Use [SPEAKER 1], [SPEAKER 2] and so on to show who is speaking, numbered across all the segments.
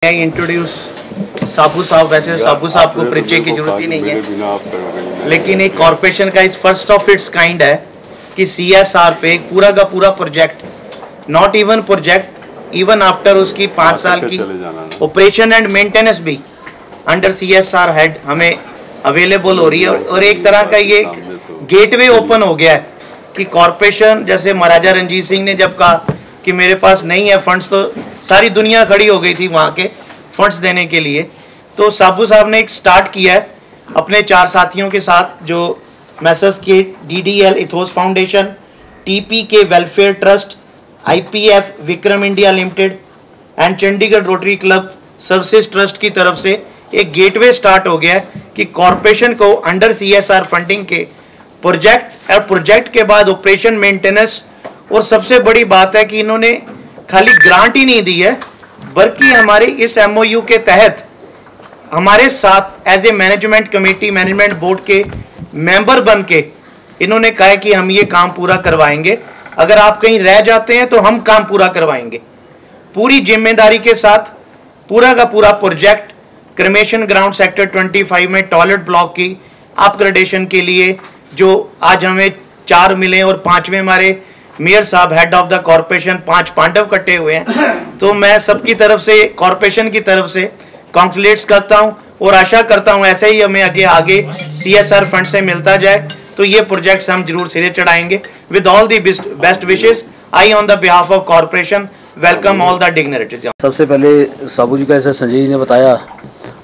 [SPEAKER 1] Introduce साबू साहब, वैसे साबू साहब को परिचय की जरूरत ही नहीं है, लेकिन एक कॉरपोरेशन का इस फर्स्ट ऑफ इट्स काइंड है कि सीएसआर पे पूरा का पूरा project, not even project, even after उसकी 5 साल की ऑपरेशन एंड मेंटेनेंस भी अंडर सीएसआर हेड हमें अवेलेबल हो रही है। और एक तरह का ये गेटवे ओपन हो गया है कि कॉरपोरेशन, जैसे महाराजा रणजीत सिंह ने जब कहा कि मेरे पास नहीं है फंड्स, तो सारी दुनिया खड़ी हो गई थी वहाँ के फंड्स देने के लिए। तो साबू साहब ने एक स्टार्ट किया है अपने 4 साथियों के साथ, जो मैसर्स के DDL ethos foundation, TPK welfare trust, IPF Vikram India limited and Chandigarh rotary club services trust की तरफ से एक गेटवे स्टार्ट हो गया है कि कॉरपोरेशन को अंडर CSR फंडिंग के प्रोजेक्ट और प्रोजेक्ट के बाद ऑपरेशन मेंटेनेंस, और सबसे बड़ी बात है कि इन्होंने खाली ग्रांट ही नहीं दी है बल्कि हमारे इस MOU के तहत हमारे साथ as a management committee, management board के मेंबर बन के इन्होंने कहा है कि हम ये काम पूरा करवाएंगे। अगर आप कहीं रह जाते हैं तो हम काम पूरा करवाएंगे पूरी जिम्मेदारी के साथ। पूरा का पूरा प्रोजेक्ट क्रिमेशन ग्राउंड सेक्टर 25 में टॉयलेट ब्लॉक की अपग्रेडेशन के लिए, जो आज हमें 4 मिले और 5वें हमारे मेयर साहब हेड ऑफ द कॉरपोरेशन 5 पांडव कटे हुए हैं। तो मैं सबकी तरफ से, कॉरपोरेशन की तरफ से कॉन्ग्रेचुलेट्स करता हूं और आशा करता हूं ऐसे ही हमें आगे CSR फंड से मिलता जाए तो ये प्रोजेक्ट्स हम जरूर सिरे चढ़ाएंगे। With all the best wishes, I on the behalf of corporation welcome all the dignitaries.
[SPEAKER 2] सबसे पहले साबू जी का, ऐसा संजय जी ने बताया,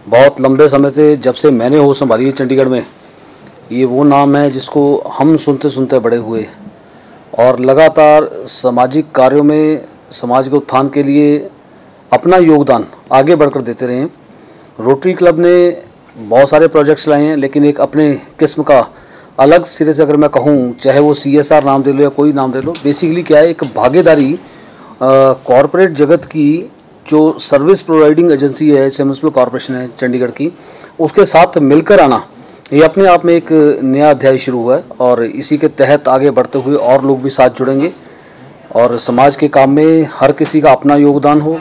[SPEAKER 2] बहुत लंबे समय से जब से मैंने होश संभाली है चंडीगढ़ में, ये वो नाम है जिसको हम सुनते सुनते बड़े हुए और लगातार सामाजिक कार्यों में समाज के उत्थान के लिए अपना योगदान आगे बढ़कर देते रहे हैं। रोटरी क्लब ने बहुत सारे प्रोजेक्ट्स लाए हैं, लेकिन एक अपने किस्म का अलग सिरे से अगर मैं कहूँ, चाहे वो CSR नाम दे लो या कोई नाम दे लो, बेसिकली क्या है, एक भागीदारी कॉरपोरेट जगत की जो सर्विस प्रोवाइडिंग एजेंसी है, म्युनिसिपल कॉरपोरेशन है चंडीगढ़ की, उसके साथ मिलकर आना, ये अपने आप में एक नया अध्याय शुरू हुआ है। और इसी के तहत आगे बढ़ते हुए और लोग भी साथ जुड़ेंगे और समाज के काम में हर किसी का अपना योगदान हो।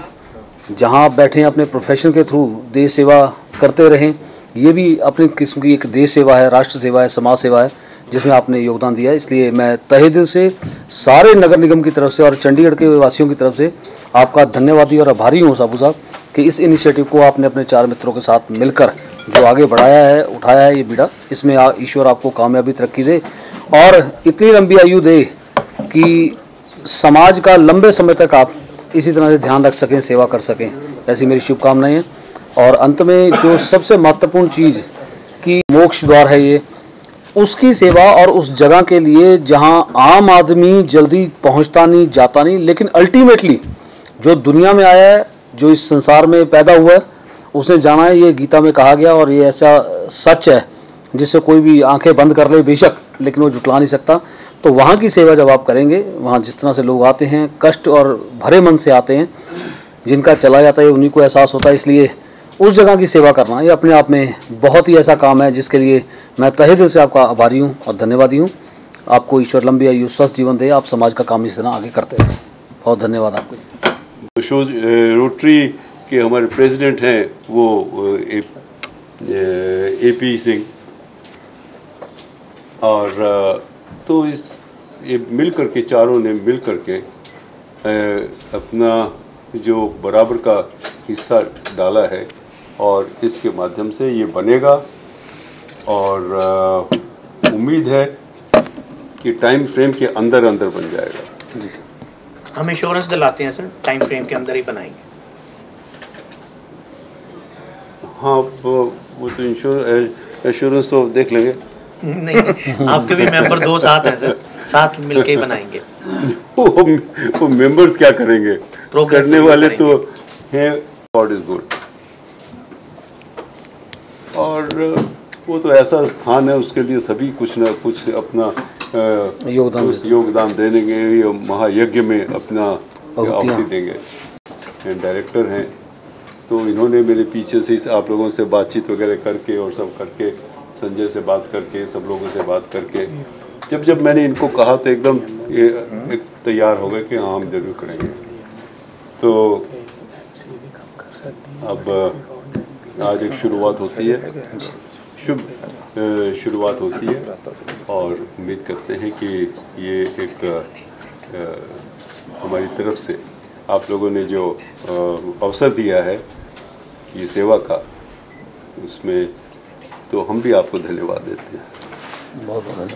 [SPEAKER 2] जहां आप बैठे हैं अपने प्रोफेशन के थ्रू देश सेवा करते रहें, ये भी अपनी किस्म की एक देश सेवा है, राष्ट्र सेवा है, समाज सेवा है, जिसमें आपने योगदान दिया है। इसलिए मैं तहे दिल से सारे नगर निगम की तरफ से और चंडीगढ़ के वासियों की तरफ से आपका धन्यवादी और आभारी हूँ साबू साहब कि इस इनिशिएटिव को आपने अपने 4 मित्रों के साथ मिलकर जो आगे बढ़ाया है, उठाया है ये बीड़ा, इसमें ईश्वर आपको कामयाबी तरक्की दे और इतनी लंबी आयु दे कि समाज का लंबे समय तक आप इसी तरह से ध्यान रख सकें, सेवा कर सकें, ऐसी मेरी शुभकामनाएं हैं। और अंत में जो सबसे महत्वपूर्ण चीज़ कि मोक्ष द्वार है ये, उसकी सेवा और उस जगह के लिए जहां आम आदमी जल्दी पहुंचता नहीं, जाता नहीं, लेकिन अल्टीमेटली जो दुनिया में आया है, जो इस संसार में पैदा हुआ है, उसने जाना है। ये गीता में कहा गया और ये ऐसा सच है जिससे कोई भी आंखें बंद कर ले बेशक, लेकिन वो जुटला नहीं सकता। तो वहाँ की सेवा जब आप करेंगे, वहाँ जिस तरह से लोग आते हैं, कष्ट और भरे मन से आते हैं, जिनका चला जाता है उन्हीं को एहसास होता है। इसलिए उस जगह की सेवा करना ये अपने आप में बहुत ही ऐसा काम है जिसके लिए मैं तहे दिल से आपका आभारी हूँ और धन्यवादी हूँ। आपको ईश्वर लंबी आयु, स्वस्थ जीवन दे, आप समाज का काम इस तरह आगे करते रहें। बहुत धन्यवाद आपको।
[SPEAKER 3] रोटरी के हमारे प्रेसिडेंट हैं वो AP सिंह, और तो ये मिल करके, चारों ने मिल करके अपना जो बराबर का हिस्सा डाला है और इसके माध्यम से ये बनेगा। और उम्मीद है कि टाइम फ्रेम के अंदर बन जाएगा।
[SPEAKER 1] जी, हम इंश्योरेंस दिलाते हैं सर, टाइम फ्रेम के अंदर ही बनाएंगे।
[SPEAKER 3] हाँ, वो तो इंश्योरेंस तो देख लेंगे।
[SPEAKER 1] नहीं, आपके भी मेंबर 2 साथ हैं सर, साथ मिलके ही बनाएंगे।
[SPEAKER 3] वो मेंबर्स क्या करेंगे, करने वाले तो हैं। God is good. और वो तो ऐसा स्थान है, उसके लिए सभी कुछ ना कुछ अपना योगदान देंगे, ये महायज्ञ में अपना आहुति देंगे। डायरेक्टर हैं तो इन्होंने मेरे पीछे से आप लोगों से बातचीत वगैरह करके और सब करके, संजय से बात करके, सब लोगों से बात करके, जब मैंने इनको कहा तो एकदम ये तैयार हो गए कि हाँ हम जरूर करेंगे। तो अब आज एक शुरुआत होती है, शुभ शुरुआत होती है और उम्मीद करते हैं कि ये एक हमारी तरफ से आप लोगों ने जो अवसर दिया है ये सेवा का, उसमें तो हम भी आपको धन्यवाद देते हैं।
[SPEAKER 2] बहुत बहुत